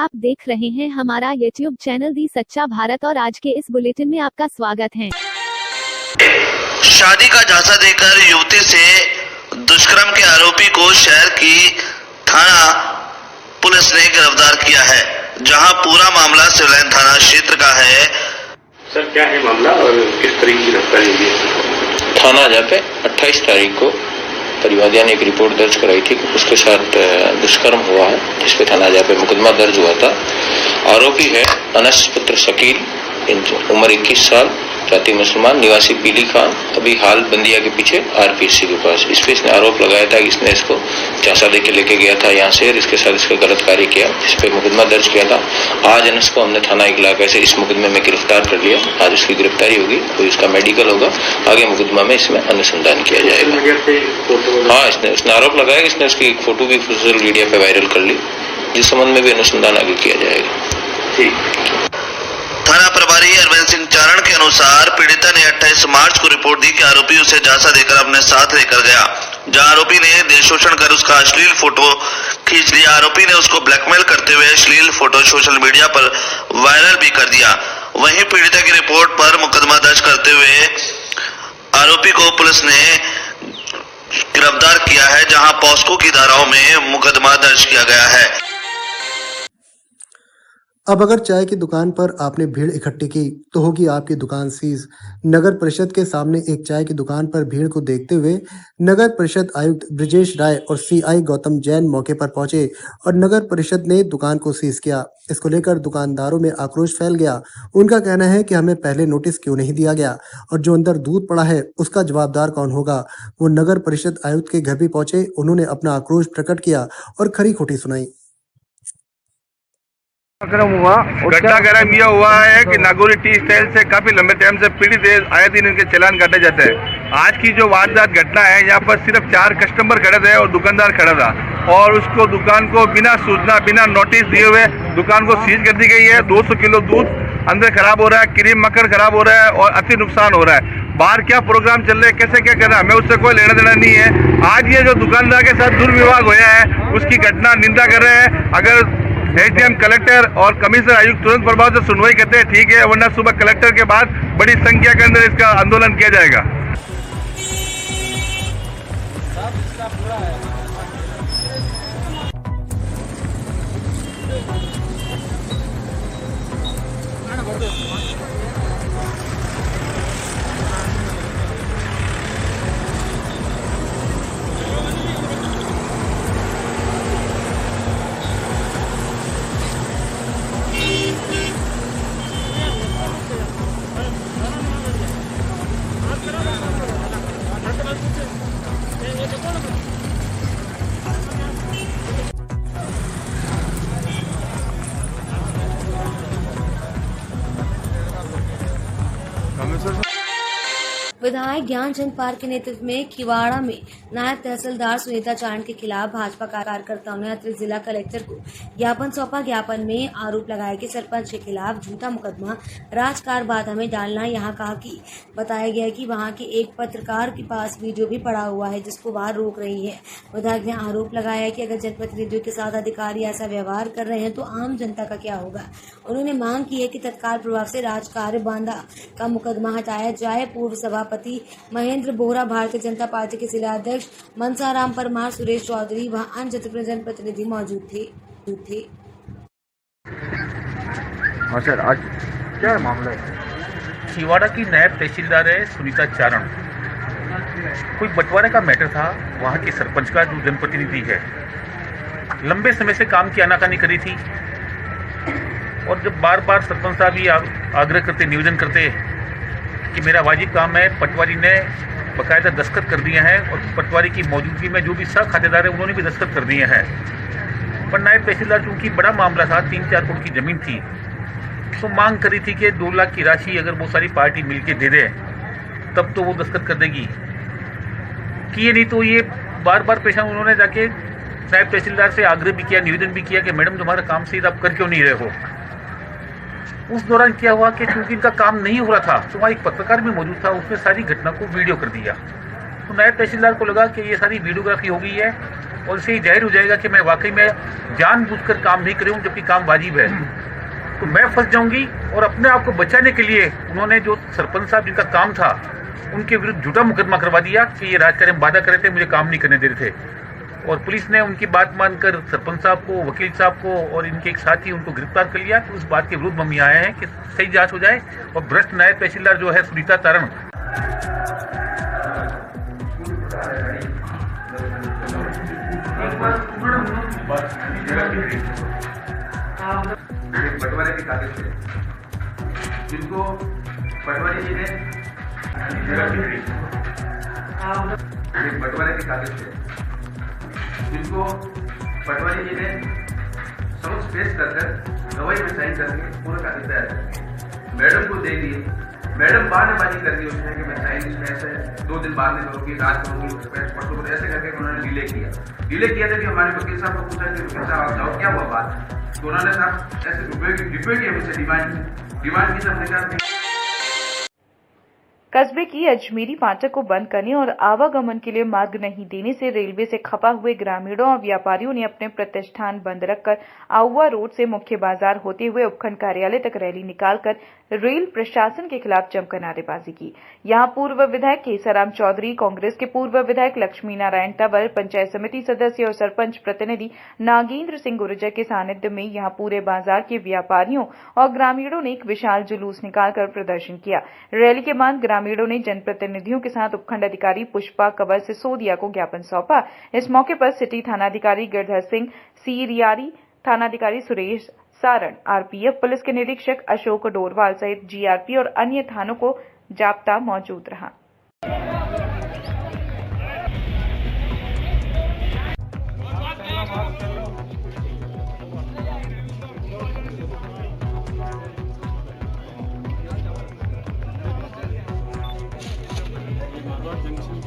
आप देख रहे हैं हमारा YouTube चैनल दी सच्चा भारत और आज के इस बुलेटिन में आपका स्वागत है। शादी का झांसा देकर युवती से दुष्कर्म के आरोपी को शहर की थाना पुलिस ने गिरफ्तार किया है, जहां पूरा मामला सिविल लाइन थाना क्षेत्र का है। सर क्या है मामला और किस तरीके की गिरफ्तारी हुई है? थाना जहाँ पे 28 तारीख को परिवादिया ने एक रिपोर्ट दर्ज कराई थी कि उसके साथ दुष्कर्म हुआ है, जिसपे थाना जहाँ पे मुकदमा दर्ज हुआ था। आरोपी है अनस पुत्र शकील, उम्र 21 साल, जाति मुसलमान, निवासी पीली खान, अभी हाल बंदिया के पीछे आरपीसी के पास। इस पे इसने आरोप लगाया था कि इसने इसको झांसा दे के लेके गया था यहाँ से और इसके साथ इसका गलत कार्य किया, जिस पे मुकदमा दर्ज किया था। आज अनस को हमने थाना इलाके से इस मुकदमे में गिरफ्तार कर लिया। आज उसकी गिरफ्तारी होगी, कोई उसका मेडिकल होगा, आगे मुकदमा में इसमें अनुसंधान किया जाएगा। हाँ, उसने आरोप लगाया कि इसने उसकी एक फोटो भी सोशल मीडिया पे वायरल कर ली, जिस संबंध में भी अनुसंधान आगे किया जाएगा। थाना प्रभारी अरविंद सिंह चारण के अनुसार पीड़िता ने 28 मार्च को रिपोर्ट दी कि आरोपी उसे झांसा देकर अपने साथ लेकर गया, जहां आरोपी ने देह शोषण कर उसका अश्लील फोटो खींच लिया। आरोपी ने उसको ब्लैकमेल करते हुए अश्लील फोटो सोशल मीडिया पर वायरल भी कर दिया। वहीं पीड़िता की रिपोर्ट पर मुकदमा दर्ज करते हुए आरोपी को पुलिस ने गिरफ्तार किया है, जहां पॉस्को की धाराओं में मुकदमा दर्ज किया गया है। अब अगर चाय की दुकान पर आपने भीड़ इकट्ठी की तो होगी आपकी दुकान सीज। नगर परिषद के सामने एक चाय की दुकान पर भीड़ को देखते हुए नगर परिषद आयुक्त ब्रिजेश राय और सीआई गौतम जैन मौके पर पहुंचे और नगर परिषद ने दुकान को सीज किया। इसको लेकर दुकानदारों में आक्रोश फैल गया। उनका कहना है कि हमें पहले नोटिस क्यों नहीं दिया गया और जो अंदर दूध पड़ा है उसका जवाबदार कौन होगा। वो नगर परिषद आयुक्त के घर भी पहुंचे, उन्होंने अपना आक्रोश प्रकट किया और खरी खोटी सुनाई। घटना गर्म यह हुआ है कि नागौरी टी स्टाइल से काफी लंबे टाइम से पीड़ित आए दिन इनके चालान काटे जाते हैं। आज की जो वारदात घटना है, यहाँ पर सिर्फ 4 कस्टमर खड़े थे और दुकानदार खड़ा था और उसको दुकान को बिना सूचना बिना नोटिस दिए हुए दुकान को सीज कर दी गई है। 200 किलो दूध अंदर खराब हो रहा है, क्रीम मक्खन खराब हो रहा है और अति नुकसान हो रहा है। बाहर क्या प्रोग्राम चल रहे हैं, कैसे क्या करना है, हमें उससे कोई लेना देना नहीं है। आज ये जो दुकानदार के साथ दुर्व्यवहार होया है उसकी घटना निंदा कर रहे हैं। अगर एसडीएम कलेक्टर और कमिश्नर आयुक्त तुरंत प्रभाव से सुनवाई करते हैं ठीक है, वरना सुबह कलेक्टर के बाद बड़ी संख्या के अंदर इसका आंदोलन किया जाएगा। विधायक ज्ञानचंद पार के नेतृत्व में खिवाड़ा में नायब तहसीलदार सुनीता चारण के खिलाफ भाजपा कार्यकर्ताओं ने अतिरिक्त जिला कलेक्टर को ज्ञापन सौंपा। ज्ञापन में आरोप लगाया कि सरपंच के खिलाफ झूठा मुकदमा राजकार बाधा में डालना। यहाँ कहा कि बताया गया कि वहाँ के एक पत्रकार के पास वीडियो भी पड़ा हुआ है जिसको वह रोक रही है। विधायक ने आरोप लगाया कि अगर जनप्रतिनिधियों के साथ अधिकारी ऐसा व्यवहार कर रहे हैं तो आम जनता का क्या होगा। उन्होंने मांग की है कि तत्काल प्रभाव से राजकार बांधा का मुकदमा हटाया जाए। पूर्व सभापति महेंद्र बोहरा, भारतीय जनता पार्टी के जिला अध्यक्ष मनसाराम परमार, सुरेश चौधरी व अन्य जनप्रतिनिधि मौजूद थे। हाँ सर, आज क्या मामला है? खिवाड़ा की नायब तहसीलदार है सुनीता चारण। कोई बंटवारे का मैटर था, वहाँ के सरपंच का जो जनप्रतिनिधि है, लंबे समय से काम की आनाकानी करी थी और जब बार बार सरपंच साहब ये आग्रह करते, निवेदन करते कि मेरा वाजिब काम है, पटवारी ने बाकायदा दस्तखत कर दिए हैं और पटवारी की मौजूदगी में जो भी सह खातेदार है उन्होंने भी दस्तखत कर दिए हैं। पर नायब तहसीलदार चूँकि बड़ा मामला था, 3-4 फुट की ज़मीन थी, तो मांग करी थी कि 2 लाख की राशि अगर वो सारी पार्टी मिलके दे दे तब तो वो दस्तखत कर देगी। किए नहीं तो ये बार बार पेशा उन्होंने जाके नायब तहसीलदार से आग्रह भी किया, निवेदन भी किया कि मैडम तुम्हारा काम सही आप कर क्यों नहीं रहे हो। उस दौरान क्या हुआ कि चूंकि इनका काम नहीं हो रहा था तो वहाँ एक पत्रकार भी मौजूद था, उसने सारी घटना को वीडियो कर दिया। तो नायब तहसीलदार को लगा कि ये सारी वीडियोग्राफी हो गई है और इससे जाहिर हो जाएगा कि मैं वाकई में जानबूझकर काम नहीं कर रही हूँ जबकि काम वाजिब है, तो मैं फंस जाऊंगी। और अपने आप को बचाने के लिए उन्होंने जो सरपंच साहब जिनका काम था उनके विरुद्ध झूठा मुकदमा करवा दिया कि ये राजकार्य में बाधा कर रहे थे, मुझे काम नहीं करने दे रहे थे। और पुलिस ने उनकी बात मानकर सरपंच साहब को, वकील साहब को और इनके एक साथी उनको गिरफ्तार कर लिया। तो उस बात के विरुद्ध हम आए हैं कि सही जांच हो जाए और भ्रष्ट नायब तहसीलदार जो है सुनीता तारण, बंटवारे के कागज थे जिनको पटवारी जी ने बंटवारे के कागज थे जिनको पटवारी जी ने समझ पेश कर गवाही में साइन करके पूरा कागज तैयार कर मैडम को दे दिए। मैडम बहानेबाजी कर दी उसने कि मैं साइन इसमें ऐसे 2 दिन बाद में करूँगी, रात करूँगी, परसों को ऐसे करके उन्होंने डिले किया था कि हमारे वकील साहब को पूछा कि वकील साहब आप जाओ क्या हुआ बात, तो उन्होंने साहब ऐसे रुपये की हमसे डिमांड की हमने कहा। कस्बे की अजमेरी फाटक को बंद करने और आवागमन के लिए मार्ग नहीं देने से रेलवे से खफा हुए ग्रामीणों और व्यापारियों ने अपने प्रतिष्ठान बंद रखकर आउवा रोड से मुख्य बाजार होते हुए उपखंड कार्यालय तक रैली निकालकर रेल प्रशासन के खिलाफ जमकर नारेबाजी की। यहां पूर्व विधायक केसराम चौधरी, कांग्रेस के पूर्व विधायक लक्ष्मी नारायण तंवर, पंचायत समिति सदस्य और सरपंच प्रतिनिधि नागेंद्र सिंह गुर्जर के सानिध्य में यहां पूरे बाजार के व्यापारियों और ग्रामीणों ने एक विशाल जुलूस निकालकर प्रदर्शन किया। रैली के बाद ग्रामीणों ने जनप्रतिनिधियों के साथ उपखंड अधिकारी पुष्पा कंवर सिसोदिया को ज्ञापन सौंपा। इस मौके पर सिटी थानाधिकारी गिरधर सिंह, सीरियारी थानाधिकारी सुरेश सारण, आरपीएफ पुलिस के निरीक्षक अशोक डोरवाल सहित जीआरपी और अन्य थानों को जाब्ता मौजूद रहा।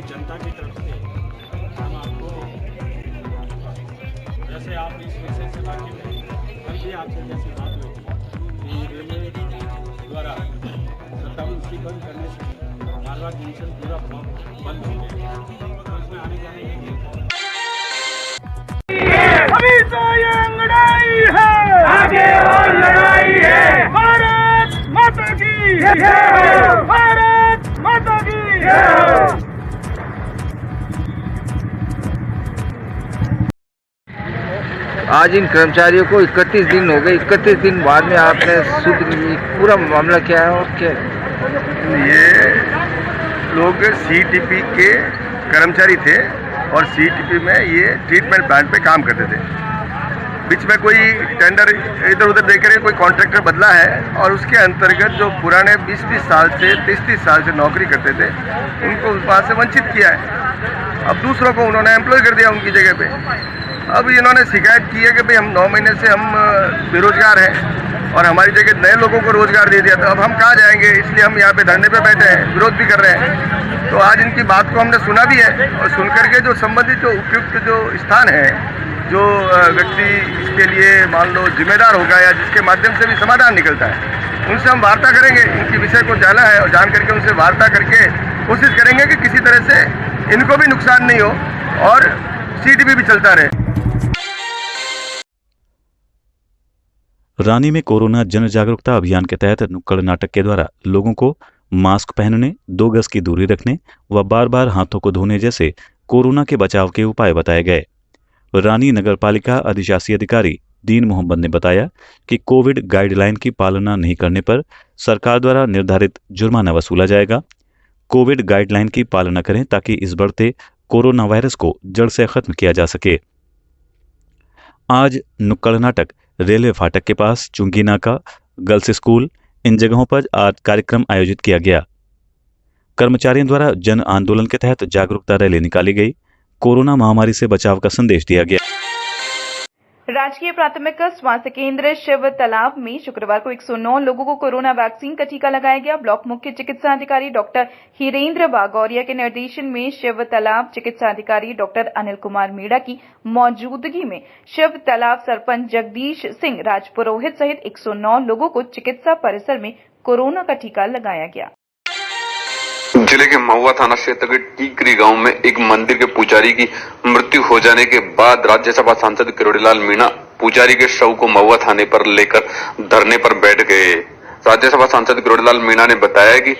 जनता की तरफ से हम आपको, जैसे आप इस विषय से वाकिफ हैं, कल भी आपसे जैसी बात हुई कि रेलवे द्वारा सत्तावन सी बंद करने से मारवाड़ जंक्शन पूरा बंद हो गया, तो उसमें आने जाने के अभी तो ये लड़ाई है, आगे और लड़ाई है। भारत माता की जय, भारत माता की जय। आज इन कर्मचारियों को 31 दिन हो गए। 31 दिन बाद में आपने शुद्ध पूरा मामला क्या है और क्या है? ये लोग सीटीपी के कर्मचारी थे और सीटीपी में ये ट्रीटमेंट प्लांट पे काम करते थे। बीच में कोई टेंडर इधर उधर देकर कोई कॉन्ट्रैक्टर बदला है और उसके अंतर्गत जो पुराने 20-20 साल से 30-30 साल से नौकरी करते थे उनको वहाँ से वंचित किया है। अब दूसरों को उन्होंने एम्प्लॉय कर दिया उनकी जगह पे। अब इन्होंने शिकायत की है कि भाई हम 9 महीने से हम बेरोजगार हैं और हमारी जगह नए लोगों को रोजगार दे दिया, तो अब हम कहाँ जाएंगे, इसलिए हम यहाँ पे धरने पे बैठे हैं, विरोध भी कर रहे हैं। तो आज इनकी बात को हमने सुना भी है और सुन करके जो संबंधित जो उपयुक्त जो स्थान है, जो व्यक्ति इसके लिए मान लो जिम्मेदार होगा या जिसके माध्यम से भी समाधान निकलता है, उनसे हम वार्ता करेंगे। इनकी विषय को जाना है और जान करके उनसे वार्ता करके कोशिश करेंगे कि किसी तरह से इनको भी नुकसान नहीं हो और सीटीपी भी चलता रहे। रानी में कोरोना जन जागरूकता अभियान के तहत नुक्कड़ नाटक के द्वारा लोगों को मास्क पहनने, 2 गज की दूरी रखने व बार बार हाथों को धोने जैसे कोरोना के बचाव के उपाय बताए गए। रानी नगरपालिका अधिशासी अधिकारी दीन मोहम्मद ने बताया कि कोविड गाइडलाइन की पालना नहीं करने पर सरकार द्वारा निर्धारित जुर्माना वसूला जाएगा। कोविड गाइडलाइन की पालना करें ताकि इस बढ़ते कोरोना वायरस को जड़ से खत्म किया जा सके। आज नुक्कड़ नाटक रेलवे फाटक के पास, चुंगी नाका, गर्ल्स स्कूल, इन जगहों पर आज कार्यक्रम आयोजित किया गया। कर्मचारियों द्वारा जन आंदोलन के तहत जागरूकता रैली निकाली गई। कोरोना महामारी से बचाव का संदेश दिया गया। राजकीय प्राथमिक स्वास्थ्य केंद्र शिव तालाब में शुक्रवार को 109 लोगों को कोरोना वैक्सीन का टीका लगाया गया। ब्लॉक मुख्य चिकित्सा अधिकारी डॉक्टर हिरेंद्र बागौरिया के निर्देशन में शिव तालाब चिकित्सा अधिकारी डॉक्टर अनिल कुमार मीणा की मौजूदगी में शिव तालाब सरपंच जगदीश सिंह राजपुरोहित सहित 109 लोगों को चिकित्सा परिसर में कोरोना का टीका लगाया गया। जिले के महुआ थाना क्षेत्र के टीकरी गांव में एक मंदिर के पुजारी की मृत्यु हो जाने के बाद राज्यसभा सांसद किरोड़ीलाल मीणा पुजारी के शव को महुआ थाने पर लेकर धरने पर बैठ गए। राज्यसभा सांसद किरोड़ीलाल मीणा ने बताया कि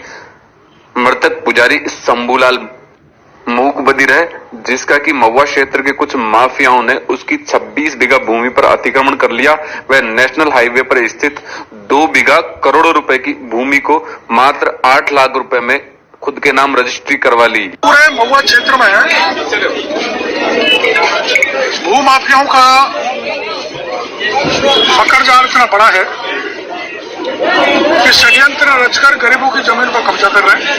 मृतक पुजारी शंभूलाल मूक बधिर है, जिसका कि महुआ क्षेत्र के कुछ माफियाओं ने उसकी 26 बीघा भूमि पर अतिक्रमण कर लिया। वह नेशनल हाईवे पर स्थित 2 बीघा करोड़ों रुपए की भूमि को मात्र 8 लाख रुपए में खुद के नाम रजिस्ट्री करवा ली। पूरे महुआ क्षेत्र में भू माफियाओं का पकड़ जाल इतना बड़ा है कि षड्यंत्र रचकर गरीबों की जमीन पर कब्जा कर रहे हैं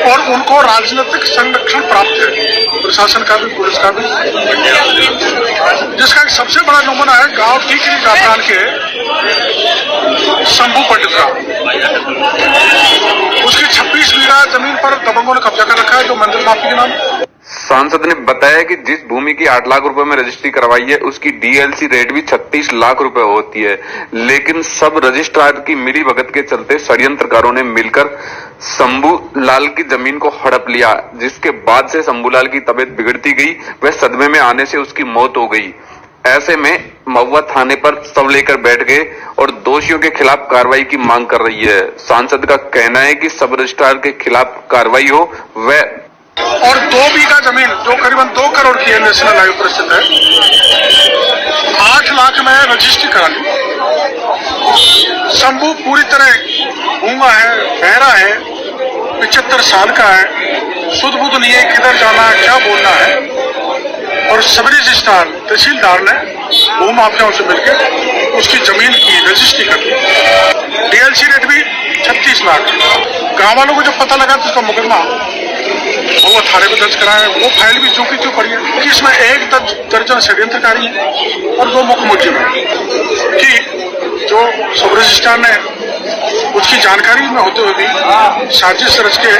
और उनको राजनीतिक संरक्षण प्राप्त है, प्रशासन का भी, पुलिस का भी, जिसका एक सबसे बड़ा नमूना है गांव टीकरी जाफरान के शंभू पंडित का। उसकी 26 बीघा जमीन पर दबंगों ने कब्जा कर रखा है, जो मंदिर माफी के नाम। सांसद ने बताया कि जिस भूमि की 8 लाख रुपए में रजिस्ट्री करवाई है, उसकी डीएलसी रेट भी 36 लाख रुपए होती है, लेकिन सब रजिस्ट्रार की मिली भगत के चलते षड्यंत्रकारों ने मिलकर शंभू लाल की जमीन को हड़प लिया, जिसके बाद से शंभू लाल की तबीयत बिगड़ती गई। वह सदमे में आने से उसकी मौत हो गई। ऐसे में महुआ थाने पर शव लेकर बैठ गए और दोषियों के खिलाफ कार्रवाई की मांग कर रही है। सांसद का कहना है कि सब रजिस्ट्रार के खिलाफ कार्रवाई हो। वह और 2 बीघा जमीन जो करीबन 2 करोड़ की है, नेशनल हाईवे पर स्थित है, 8 लाख में रजिस्ट्री करा ली। शंभू पूरी तरह गूंगा है, बहरा है, 75 साल का है, सुध बुध नहीं है, किधर जाना है, क्या बोलना है। और सब रजिस्ट्रार तहसीलदार ने भू माफियाओं से मिलकर उसकी जमीन की रजिस्ट्री कर ली। डीएलसी रेट भी 36 लाख। गाँव वालों को जब पता लगा तो उसका मुकदमा वो थाने में दर्ज कराया। वो फाइल भी जो की त्यों पड़ी है कि इसमें 1 दर्जन षड्यंत्रकारी है और 2 मुख्य मुलजिम है कि जो सब रजिस्ट्रार ने उसकी जानकारी में होते हुए भी साजिश रच के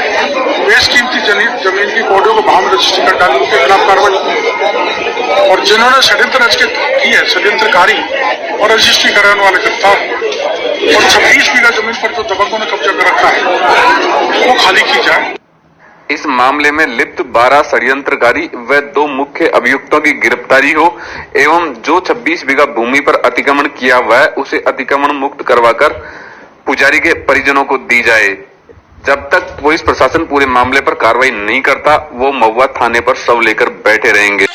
बेशकीमती जमीन की कोडियों को भाव में रजिस्ट्री कर डाली, उनके खिलाफ कार्रवाई। और जिन्होंने षड्यंत्र रच के की है, षड्यंत्रकारी और रजिस्ट्री कराने वाले गिरफ्तार। और 26 बीघा जमीन पर जो दबंगों ने कब्जा कर रखा है वो खाली की जाए। इस मामले में लिप्त 12 षड्यंत्रकारी व 2 मुख्य अभियुक्तों की गिरफ्तारी हो एवं जो 26 बीघा भूमि पर अतिक्रमण किया हुआ है उसे अतिक्रमण मुक्त करवाकर पुजारी के परिजनों को दी जाए। जब तक पुलिस प्रशासन पूरे मामले पर कार्रवाई नहीं करता, वो महुआ थाने पर शव लेकर बैठे रहेंगे।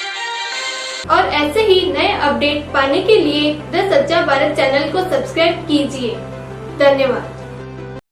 और ऐसे ही नए अपडेट पाने के लिए द सच्चा भारत चैनल को सब्सक्राइब कीजिए। धन्यवाद।